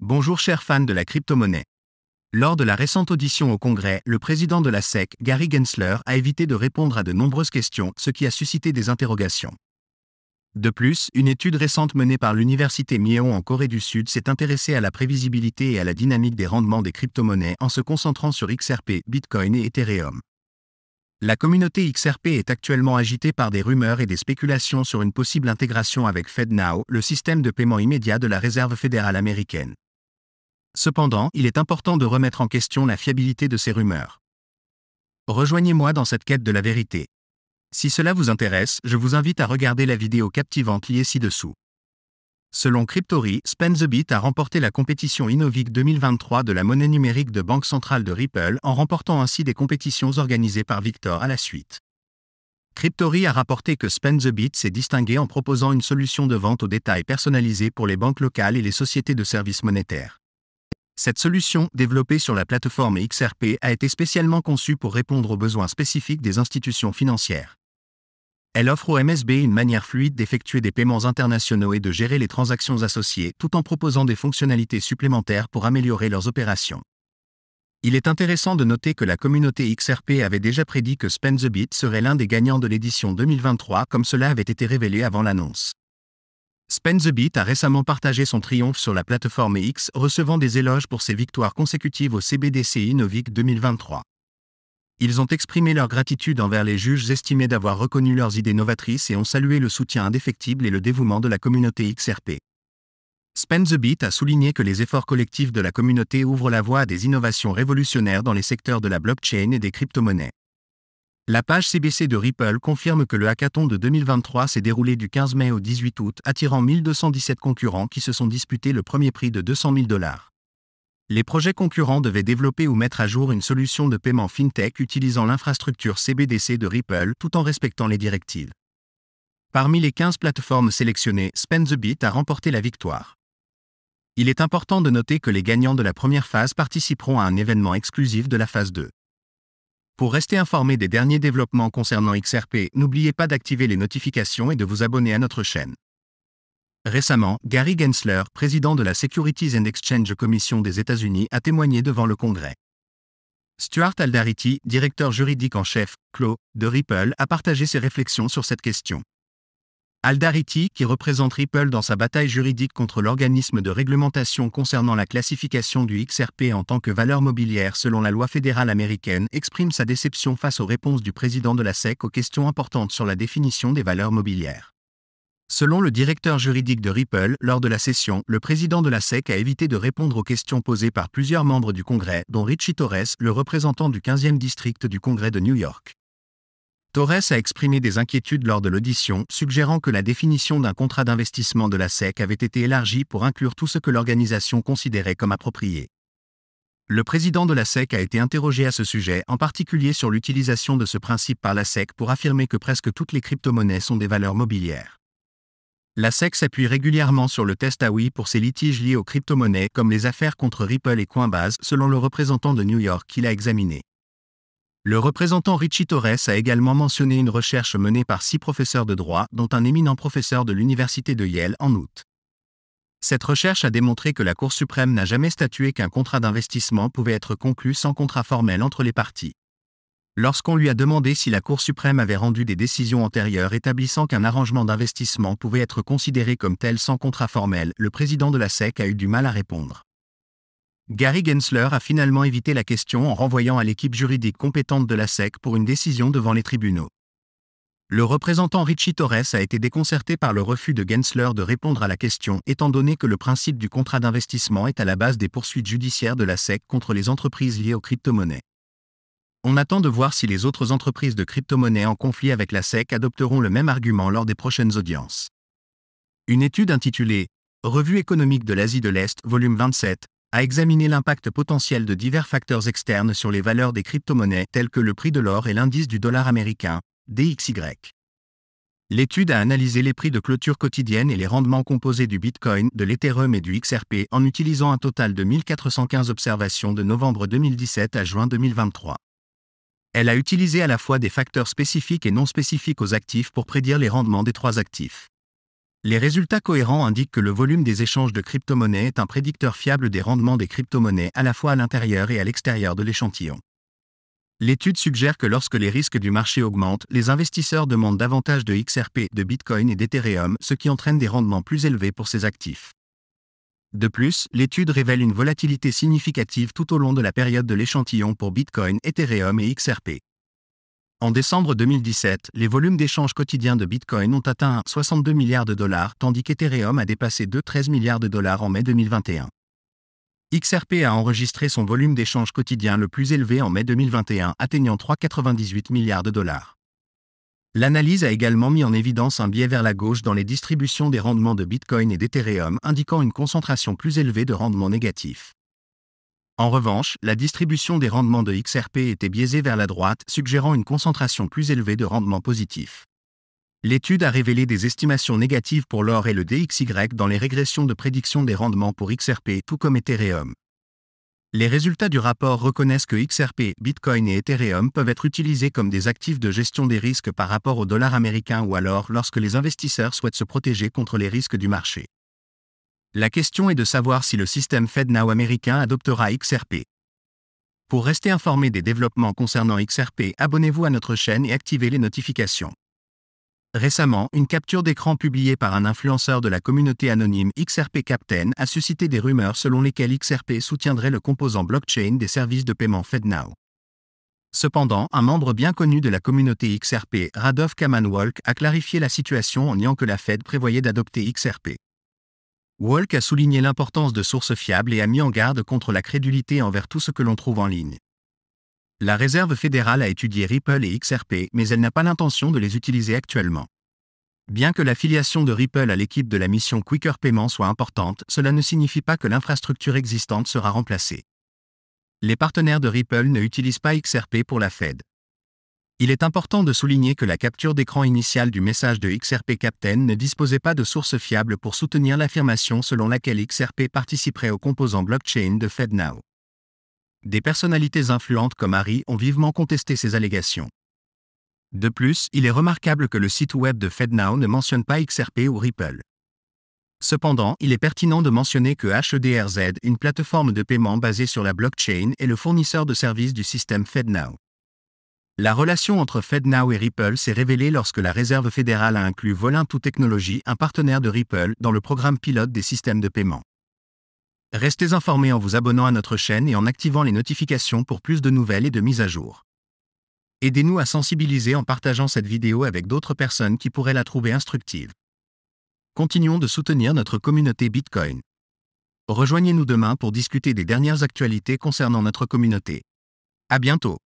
Bonjour chers fans de la crypto-monnaie. Lors de la récente audition au Congrès, le président de la SEC, Gary Gensler, a évité de répondre à de nombreuses questions, ce qui a suscité des interrogations. De plus, une étude récente menée par l'université Myeong en Corée du Sud s'est intéressée à la prévisibilité et à la dynamique des rendements des crypto-monnaies en se concentrant sur XRP, Bitcoin et Ethereum. La communauté XRP est actuellement agitée par des rumeurs et des spéculations sur une possible intégration avec FedNow, le système de paiement immédiat de la Réserve fédérale américaine. Cependant, il est important de remettre en question la fiabilité de ces rumeurs. Rejoignez-moi dans cette quête de la vérité. Si cela vous intéresse, je vous invite à regarder la vidéo captivante liée ci-dessous. Selon Cryptory, SpendTheBit a remporté la compétition Innovic 2023 de la monnaie numérique de Banque Centrale de Ripple en remportant ainsi des compétitions organisées par Victor à la suite. Cryptory a rapporté que SpendTheBit s'est distingué en proposant une solution de vente au détail personnalisée pour les banques locales et les sociétés de services monétaires. Cette solution, développée sur la plateforme XRP, a été spécialement conçue pour répondre aux besoins spécifiques des institutions financières. Elle offre aux MSB une manière fluide d'effectuer des paiements internationaux et de gérer les transactions associées, tout en proposant des fonctionnalités supplémentaires pour améliorer leurs opérations. Il est intéressant de noter que la communauté XRP avait déjà prédit que SpendTheBit serait l'un des gagnants de l'édition 2023, comme cela avait été révélé avant l'annonce. SpendTheBit a récemment partagé son triomphe sur la plateforme X, recevant des éloges pour ses victoires consécutives au CBDC Innovic 2023. Ils ont exprimé leur gratitude envers les juges estimés d'avoir reconnu leurs idées novatrices et ont salué le soutien indéfectible et le dévouement de la communauté XRP. SpendTheBit a souligné que les efforts collectifs de la communauté ouvrent la voie à des innovations révolutionnaires dans les secteurs de la blockchain et des crypto-monnaies. La page CBC de Ripple confirme que le hackathon de 2023 s'est déroulé du 15 mai au 18 août, attirant 1217 concurrents qui se sont disputés le premier prix de $200 000. Les projets concurrents devaient développer ou mettre à jour une solution de paiement fintech utilisant l'infrastructure CBDC de Ripple tout en respectant les directives. Parmi les 15 plateformes sélectionnées, SpendTheBit a remporté la victoire. Il est important de noter que les gagnants de la première phase participeront à un événement exclusif de la phase 2. Pour rester informé des derniers développements concernant XRP, n'oubliez pas d'activer les notifications et de vous abonner à notre chaîne. Récemment, Gary Gensler, président de la Securities and Exchange Commission des États-Unis, a témoigné devant le Congrès. Stuart Aldariti, directeur juridique en chef, CLO, de Ripple, a partagé ses réflexions sur cette question. Aldariti, qui représente Ripple dans sa bataille juridique contre l'organisme de réglementation concernant la classification du XRP en tant que valeur mobilière selon la loi fédérale américaine, exprime sa déception face aux réponses du président de la SEC aux questions importantes sur la définition des valeurs mobilières. Selon le directeur juridique de Ripple, lors de la session, le président de la SEC a évité de répondre aux questions posées par plusieurs membres du Congrès, dont Richie Torres, le représentant du 15e district du Congrès de New York. Torres a exprimé des inquiétudes lors de l'audition, suggérant que la définition d'un contrat d'investissement de la SEC avait été élargie pour inclure tout ce que l'organisation considérait comme approprié. Le président de la SEC a été interrogé à ce sujet, en particulier sur l'utilisation de ce principe par la SEC pour affirmer que presque toutes les crypto-monnaies sont des valeurs mobilières. La SEC s'appuie régulièrement sur le test Howey pour ses litiges liés aux crypto-monnaies comme les affaires contre Ripple et Coinbase, selon le représentant de New York qui l'a examiné. Le représentant Richie Torres a également mentionné une recherche menée par 6 professeurs de droit, dont un éminent professeur de l'université de Yale en août. Cette recherche a démontré que la Cour suprême n'a jamais statué qu'un contrat d'investissement pouvait être conclu sans contrat formel entre les parties. Lorsqu'on lui a demandé si la Cour suprême avait rendu des décisions antérieures établissant qu'un arrangement d'investissement pouvait être considéré comme tel sans contrat formel, le président de la SEC a eu du mal à répondre. Gary Gensler a finalement évité la question en renvoyant à l'équipe juridique compétente de la SEC pour une décision devant les tribunaux. Le représentant Richie Torres a été déconcerté par le refus de Gensler de répondre à la question, étant donné que le principe du contrat d'investissement est à la base des poursuites judiciaires de la SEC contre les entreprises liées aux crypto-monnaies. On attend de voir si les autres entreprises de crypto-monnaies en conflit avec la SEC adopteront le même argument lors des prochaines audiences. Une étude intitulée « Revue économique de l'Asie de l'Est, volume 27 » a examiné l'impact potentiel de divers facteurs externes sur les valeurs des crypto-monnaies tels que le prix de l'or et l'indice du dollar américain, DXY. L'étude a analysé les prix de clôture quotidienne et les rendements composés du Bitcoin, de l'Ethereum et du XRP en utilisant un total de 1415 observations de novembre 2017 à juin 2023. Elle a utilisé à la fois des facteurs spécifiques et non spécifiques aux actifs pour prédire les rendements des 3 actifs. Les résultats cohérents indiquent que le volume des échanges de crypto-monnaies est un prédicteur fiable des rendements des crypto-monnaies à la fois à l'intérieur et à l'extérieur de l'échantillon. L'étude suggère que lorsque les risques du marché augmentent, les investisseurs demandent davantage de XRP, de Bitcoin et d'Ethereum, ce qui entraîne des rendements plus élevés pour ces actifs. De plus, l'étude révèle une volatilité significative tout au long de la période de l'échantillon pour Bitcoin, Ethereum et XRP. En décembre 2017, les volumes d'échanges quotidiens de Bitcoin ont atteint 62 milliards de dollars, tandis qu'Ethereum a dépassé 13 milliards de dollars en mai 2021. XRP a enregistré son volume d'échanges quotidien le plus élevé en mai 2021, atteignant 3,98 milliards de dollars. L'analyse a également mis en évidence un biais vers la gauche dans les distributions des rendements de Bitcoin et d'Ethereum, indiquant une concentration plus élevée de rendements négatifs. En revanche, la distribution des rendements de XRP était biaisée vers la droite, suggérant une concentration plus élevée de rendements positifs. L'étude a révélé des estimations négatives pour l'or et le DXY dans les régressions de prédiction des rendements pour XRP, tout comme Ethereum. Les résultats du rapport reconnaissent que XRP, Bitcoin et Ethereum peuvent être utilisés comme des actifs de gestion des risques par rapport au dollar américain ou alors lorsque les investisseurs souhaitent se protéger contre les risques du marché. La question est de savoir si le système FedNow américain adoptera XRP. Pour rester informé des développements concernant XRP, abonnez-vous à notre chaîne et activez les notifications. Récemment, une capture d'écran publiée par un influenceur de la communauté anonyme XRP Captain a suscité des rumeurs selon lesquelles XRP soutiendrait le composant blockchain des services de paiement FedNow. Cependant, un membre bien connu de la communauté XRP, Radov Kaman-Walk, a clarifié la situation en niant que la Fed prévoyait d'adopter XRP. Walk a souligné l'importance de sources fiables et a mis en garde contre la crédulité envers tout ce que l'on trouve en ligne. La Réserve fédérale a étudié Ripple et XRP, mais elle n'a pas l'intention de les utiliser actuellement. Bien que l'affiliation de Ripple à l'équipe de la mission Quicker Payment soit importante, cela ne signifie pas que l'infrastructure existante sera remplacée. Les partenaires de Ripple ne utilisent pas XRP pour la Fed. Il est important de souligner que la capture d'écran initiale du message de XRP Captain ne disposait pas de source fiable pour soutenir l'affirmation selon laquelle XRP participerait au composant blockchain de FedNow. Des personnalités influentes comme Harry ont vivement contesté ces allégations. De plus, il est remarquable que le site web de FedNow ne mentionne pas XRP ou Ripple. Cependant, il est pertinent de mentionner que HEDRZ, une plateforme de paiement basée sur la blockchain, est le fournisseur de services du système FedNow. La relation entre FedNow et Ripple s'est révélée lorsque la Réserve fédérale a inclus Volin2 Technologies, un partenaire de Ripple, dans le programme pilote des systèmes de paiement. Restez informés en vous abonnant à notre chaîne et en activant les notifications pour plus de nouvelles et de mises à jour. Aidez-nous à sensibiliser en partageant cette vidéo avec d'autres personnes qui pourraient la trouver instructive. Continuons de soutenir notre communauté Bitcoin. Rejoignez-nous demain pour discuter des dernières actualités concernant notre communauté. À bientôt.